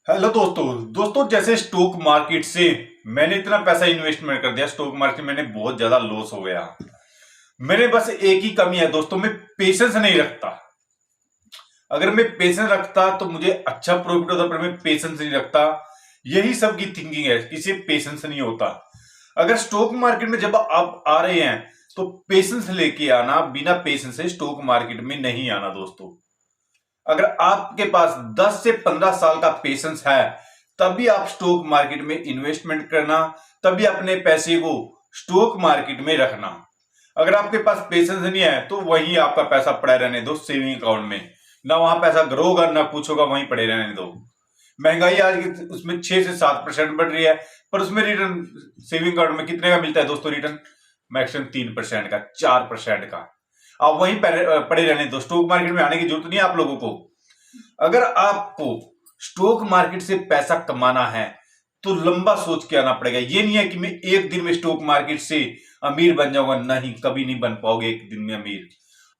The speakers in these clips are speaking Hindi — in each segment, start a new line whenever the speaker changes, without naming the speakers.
हेलो दोस्तों जैसे स्टॉक मार्केट से मैंने इतना पैसा इन्वेस्टमेंट कर दिया। स्टॉक मार्केट मैंने बहुत ज्यादा लॉस हो गया। मेरे बस एक ही कमी है दोस्तों, मैं पेशेंस नहीं रखता। अगर मैं पेशेंस रखता तो मुझे अच्छा प्रॉफिट होता, पर मैं पेशेंस नहीं रखता। यही सबकी थिंकिंग है, किसी पेशेंस नहीं होता। अगर स्टॉक मार्केट में जब आप आ रहे हैं तो पेशेंस लेके आना, बिना पेशेंस से स्टॉक मार्केट में नहीं आना दोस्तों। अगर आपके पास 10 से 15 साल का पेशेंस है तभी आप स्टॉक मार्केट में इन्वेस्टमेंट करना, तभी अपने पैसे को स्टॉक मार्केट में रखना। अगर आपके पास पेशेंस नहीं है तो वहीं आपका पैसा पड़ा रहने दो सेविंग अकाउंट में। ना वहां पैसा ग्रो होगा ना कुछ होगा, वहीं पड़े रहने दो। महंगाई आज उसमें 6 से 7% बढ़ रही है, पर उसमें रिटर्न सेविंग अकाउंट में कितने का मिलता है दोस्तों? रिटर्न मैक्सिमम 3% का, 4% का। आप वहीं पड़े रहने दो, स्टॉक मार्केट में आने की जरूरत नहीं है आप लोगों को। अगर आपको स्टॉक मार्केट से पैसा कमाना है तो लंबा सोच के आना पड़ेगा। ये नहीं है कि मैं एक दिन में स्टॉक मार्केट से अमीर बन जाऊंगा, नहीं, कभी नहीं बन पाओगे एक दिन में अमीर।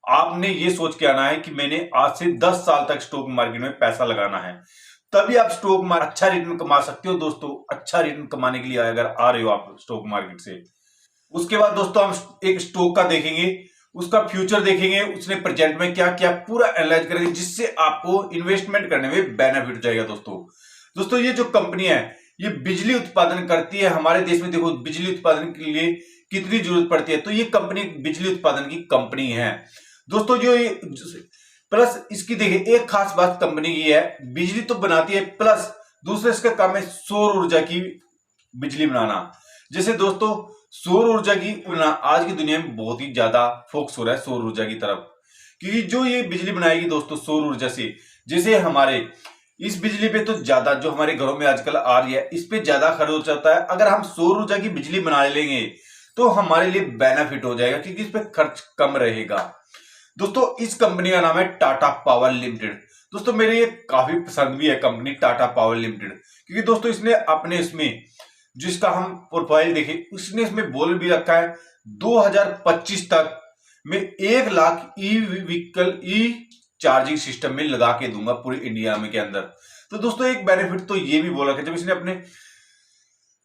आपने ये सोच के आना है कि मैंने आज से 10 साल तक स्टॉक मार्केट में पैसा लगाना है, तभी आप स्टॉक मार्केट अच्छा रिटर्न कमा सकते हो दोस्तों। अच्छा रिटर्न कमाने के लिए अगर आ रहे हो आप स्टॉक मार्केट से, उसके बाद दोस्तों हम एक स्टॉक का देखेंगे, उसका फ्यूचर देखेंगे, उसने प्रेजेंट में क्या क्या पूरा एनालाइज करेंगे, जिससे आपको इन्वेस्टमेंट करने में बेनिफिट हो जाएगा दोस्तों ये जो कंपनी है ये बिजली उत्पादन करती है। हमारे देश में देखो बिजली उत्पादन के लिए कितनी जरूरत पड़ती है, तो ये कंपनी बिजली उत्पादन की कंपनी है दोस्तों। जो ये प्लस इसकी देखिए एक खास बात कंपनी की है, बिजली तो बनाती है, प्लस दूसरा इसका काम है सौर ऊर्जा की बिजली बनाना। जैसे दोस्तों सौर ऊर्जा की आज की दुनिया में बहुत ही ज्यादा फोकस हो रहा है सौर ऊर्जा की तरफ, क्योंकि जो ये बिजली बनाएगी दोस्तों सौर ऊर्जा से, जैसे हमारे इस बिजली पे तो ज्यादा जो हमारे घरों में आजकल आ रही है, इस पे ज्यादा खर्च होता है। अगर हम सौर ऊर्जा की बिजली बना लेंगे तो हमारे लिए बेनिफिट हो जाएगा, क्योंकि इस पे खर्च कम रहेगा दोस्तों। इस कंपनी का नाम है टाटा पावर लिमिटेड। दोस्तों मेरे ये काफी पसंद भी है कंपनी टाटा पावर लिमिटेड, क्योंकि दोस्तों इसने अपने इसमें जिसका हम प्रोफाइल देखें, उसने इसमें बोल भी रखा है 2025 तक मैं 1 lakh e vehicle e charging system में लगा के दूंगा पूरे इंडिया में के अंदर। तो दोस्तों एक बेनिफिट तो ये भी बोल रखा है, जब इसने अपने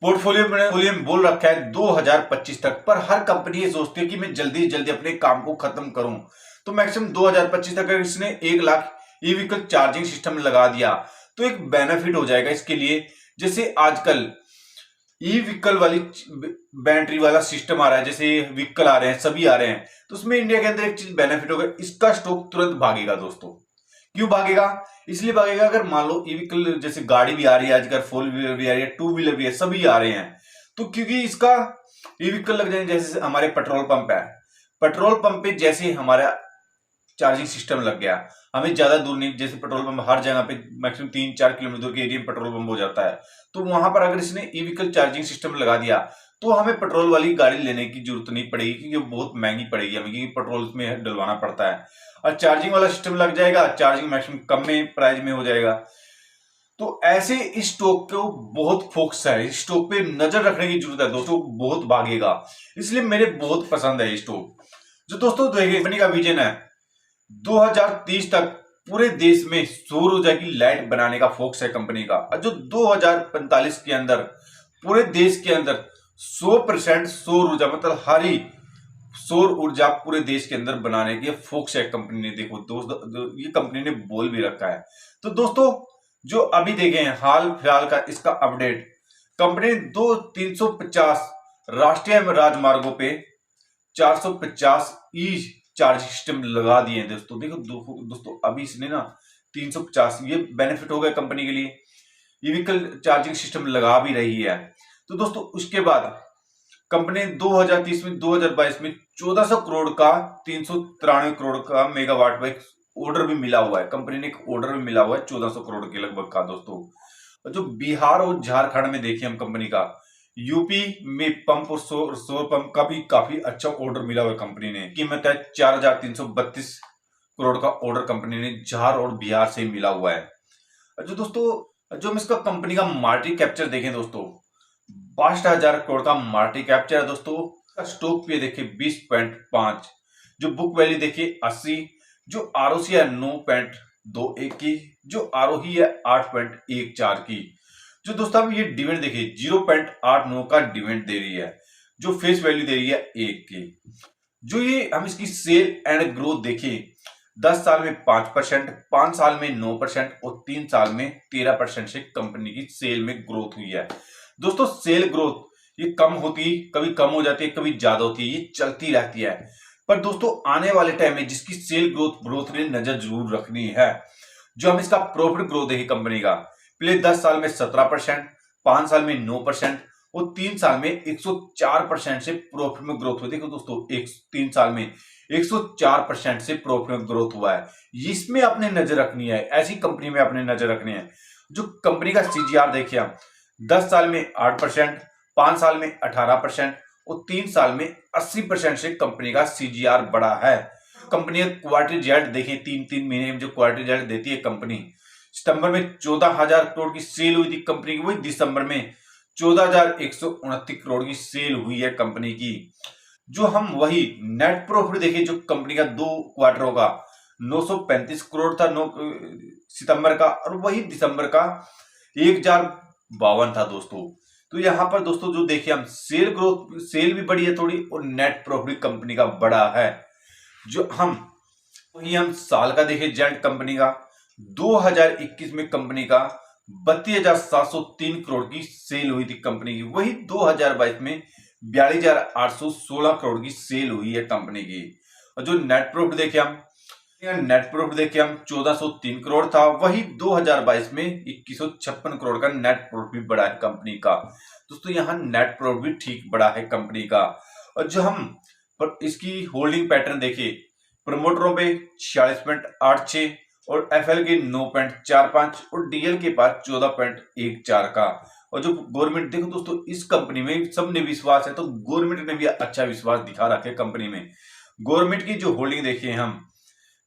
पोर्टफोलियो में बोल रखा है 2025 तक, पर हर कंपनी ये सोचती है कि मैं जल्दी जल्दी अपने काम को खत्म करूं, तो मैक्सिमम 2025 तक अगर इसने 1 lakh e vehicle charging system लगा दिया तो एक बेनिफिट हो जाएगा इसके लिए। जैसे आजकल ई व्हीकल वाली बैटरी वाला सिस्टम आ रहा है, जैसे व्हीकल आ रहे हैं, सभी आ रहे हैं, तो उसमें इंडिया के अंदर एक चीज बेनिफिट होगा, इसका स्टॉक तुरंत भागेगा दोस्तों। क्यों भागेगा? इसलिए भागेगा, अगर मान लो ई व्हीकल जैसे गाड़ी भी आ रही है आजकल, 4 व्हीलर भी आ रही है, 2 व्हीलर भी है, सभी आ रहे हैं, तो क्योंकि इसका ई व्हीकल लग जाए, जैसे हमारे पेट्रोल पंप है, पेट्रोल पंप पे जैसे हमारा चार्जिंग सिस्टम लग गया, हमें ज्यादा दूर नहीं, जैसे पेट्रोल पंप हर जगह पे मैक्सिमम 3-4 किलोमीटर दूर के एरिया में पेट्रोल पंप हो जाता है, तो वहां पर अगर इसने ई व्हीकल चार्जिंग सिस्टम लगा दिया तो हमें पेट्रोल वाली गाड़ी लेने की जरूरत नहीं पड़ेगी, क्योंकि वो बहुत महंगी पड़ेगी हमें, क्योंकि पेट्रोल में डलवाना पड़ता है। और चार्जिंग वाला सिस्टम लग जाएगा, चार्जिंग मैक्सिमम कम में प्राइस में हो जाएगा। तो ऐसे इस स्टॉक को बहुत फोकस है, इस स्टॉक पे नजर रखने की जरूरत है दोस्तों, बहुत भागेगा, इसलिए मेरे बहुत पसंद है ये स्टॉक। जो दोस्तों देखिए कंपनी का विजन है 2030 तक पूरे देश में सौर ऊर्जा की लाइट बनाने का फोकस है कंपनी का, और जो 2045 के अंदर पूरे देश के अंदर 100% सौर ऊर्जा, मतलब हर ही सौर ऊर्जा पूरे देश के अंदर बनाने की फोकस है कंपनी ने। देखो दोस्तों ये कंपनी ने बोल भी रखा है। तो दोस्तों जो अभी देखें हाल फिलहाल का इसका अपडेट, कंपनी 350 राष्ट्रीय राजमार्गों पे 450 ई चार्ज सिस्टम लगा दिए हैं दोस्तों। देखो दोस्तों अभी इसने ना 350, ये बेनिफिट हो गया कंपनी के लिए, ये व्हीकल चार्जिंग सिस्टम लगा भी रही है। तो दोस्तों उसके बाद कंपनी 2030 में 2022 में 1400 करोड़ का 393 करोड़ का मेगावाट का ऑर्डर भी मिला हुआ है, कंपनी ने एक ऑर्डर भी मिला हुआ है 1400 करोड़ के लगभग का दोस्तों। और जो बिहार और झारखंड में देखिए हम कंपनी का, यूपी में पंप और सौर पंप का भी काफी अच्छा ऑर्डर मिला हुआ है कंपनी ने। कीमत है 4332 करोड़ का ऑर्डर कंपनी ने झार और बिहार से मिला हुआ है। जो दोस्तों जो हम इसका कंपनी का मार्केट कैप्चर देखें दोस्तों, 62,000 करोड़ का मार्केट कैप्चर है दोस्तों। स्टॉक पे देखिए 20.5, जो बुक वैल्यू देखिए 80, जो आरओसी है 21 की, जो आरओई है 8.14 की। जो दोस्तों अब ये डिविडेंड देखिए 0.89 का डिविडेंड दे रही है, जो फेस वैल्यू दे रही है 1 की। जो ये हम इसकी सेल एंड ग्रोथ देखें 10 साल में 5%, 5 साल में 9% और 3 साल में 13% से कंपनी की सेल में ग्रोथ हुई है। दोस्तों सेल ग्रोथ ये कम होती, कभी कम हो जाती है, कभी ज्यादा होती है, ये चलती रहती है। पर दोस्तों आने वाले टाइम में जिसकी सेल ग्रोथ ने नजर जरूर रखनी है, जो हम इसका प्रॉफिट ग्रोथ देखिए कंपनी का, पहले 10 साल में 17%, 5 साल में 9% और 3 साल में 104% से प्रॉफिट में ग्रोथ हुई। देखो दोस्तों 3 साल में 104% से प्रॉफिट में ग्रोथ हुआ है। इसमें आपने नजर रखनी है, ऐसी कंपनी में आपने नजर रखनी है। जो कंपनी का सीजीआर देखिए हम 10 साल में 8%, 5 साल में 18% और 3 साल में 80% से कंपनी का सीजीआर बढ़ा है। कंपनी क्वार्टर रिजल्ट देखिए, 3 महीने में जो क्वार्टर रिजल्ट देती है कंपनी, सितंबर में 14,000 करोड़ की सेल हुई थी कंपनी की, वही दिसंबर में 14,129 करोड़ की सेल हुई है कंपनी की। जो हम वही नेट प्रॉफिट देखिए, जो कंपनी का 2 क्वार्टरों का 935 करोड़ था सितंबर का, और वही दिसंबर का 1,052 था दोस्तों। तो यहां पर दोस्तों जो देखिए हम सेल ग्रोथ, सेल भी बढ़ी है थोड़ी और नेट प्रॉफिट कंपनी का बड़ा है। जो हम वही हम साल का देखें जेंट कंपनी का 2021 में कंपनी का 32,703 करोड़ की सेल हुई थी कंपनी की, वही 2022 में 42,816 करोड़ की सेल हुई है कंपनी की। और जो नेट प्रॉफिट देखे हम 1403 करोड़ था, वही 2022 में 2156 करोड़ का नेट प्रॉफिट बढ़ा है कंपनी का। दोस्तों यहाँ नेट प्रॉफिट ठीक बढ़ा है कंपनी का। और जो हम पर इसकी होल्डिंग पैटर्न देखिए, प्रमोटरों पे 46.86 और एफएल के 9.45 और डीएल के पास 14.14 का। और जो गवर्नमेंट देखो दोस्तों इस कंपनी में सबने विश्वास है, तो गवर्नमेंट ने भी अच्छा विश्वास दिखा रखा है कंपनी में। गवर्नमेंट की जो होल्डिंग देखिए हम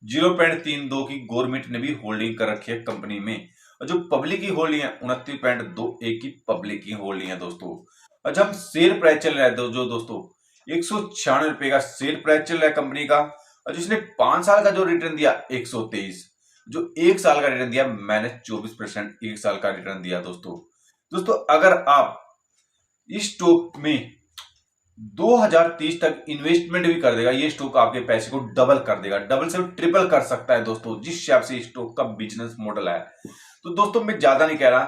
0.32 की गवर्नमेंट ने भी होल्डिंग कर रखी है कंपनी में। और जो पब्लिक की होल्डिंग है 29.21 की पब्लिक की होल्डिंग है दोस्तों। अच्छा हम शेयर प्राइस चल रहा है जो दोस्तों 196 रुपए का शेयर प्राइस चल रहा है कंपनी का। और जिसने 5 साल का जो रिटर्न दिया 123, जो 1 साल का रिटर्न दिया -24%, 1 साल का रिटर्न दिया दोस्तों अगर आप इस स्टॉक में 2030 तक इन्वेस्टमेंट भी कर देगा, ये स्टॉक आपके पैसे को डबल कर देगा, डबल से ट्रिपल कर सकता है दोस्तों, जिस हिसाब से स्टॉक का बिजनेस मॉडल है। तो दोस्तों मैं ज्यादा नहीं कह रहा,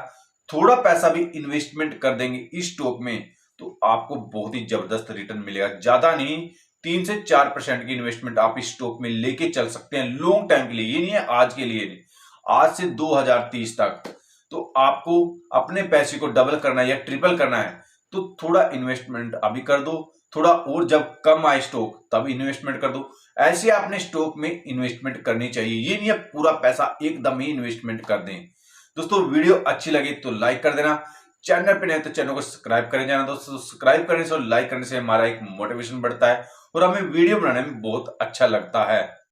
थोड़ा पैसा भी इन्वेस्टमेंट कर देंगे इस स्टॉक में तो आपको बहुत ही जबरदस्त रिटर्न मिलेगा। ज्यादा नहीं, 3 से 4% की इन्वेस्टमेंट आप इस स्टॉक में लेके चल सकते हैं लॉन्ग टाइम के लिए, ये नहीं है आज के लिए नहीं, आज से 2030 तक। तो आपको अपने पैसे को डबल करना है या ट्रिपल करना है तो थोड़ा इन्वेस्टमेंट अभी कर दो, थोड़ा और जब कम आए स्टॉक तब इन्वेस्टमेंट कर दो। ऐसे आपने स्टॉक में इन्वेस्टमेंट करनी चाहिए, ये नहीं है पूरा पैसा एकदम ही इन्वेस्टमेंट कर दें। दोस्तों वीडियो अच्छी लगी तो लाइक कर देना, चैनल पे नहीं तो चैनल को सब्सक्राइब करें जाना दोस्तों। सब्सक्राइब करने से और लाइक करने से हमारा एक मोटिवेशन बढ़ता है और हमें वीडियो बनाने में बहुत अच्छा लगता है।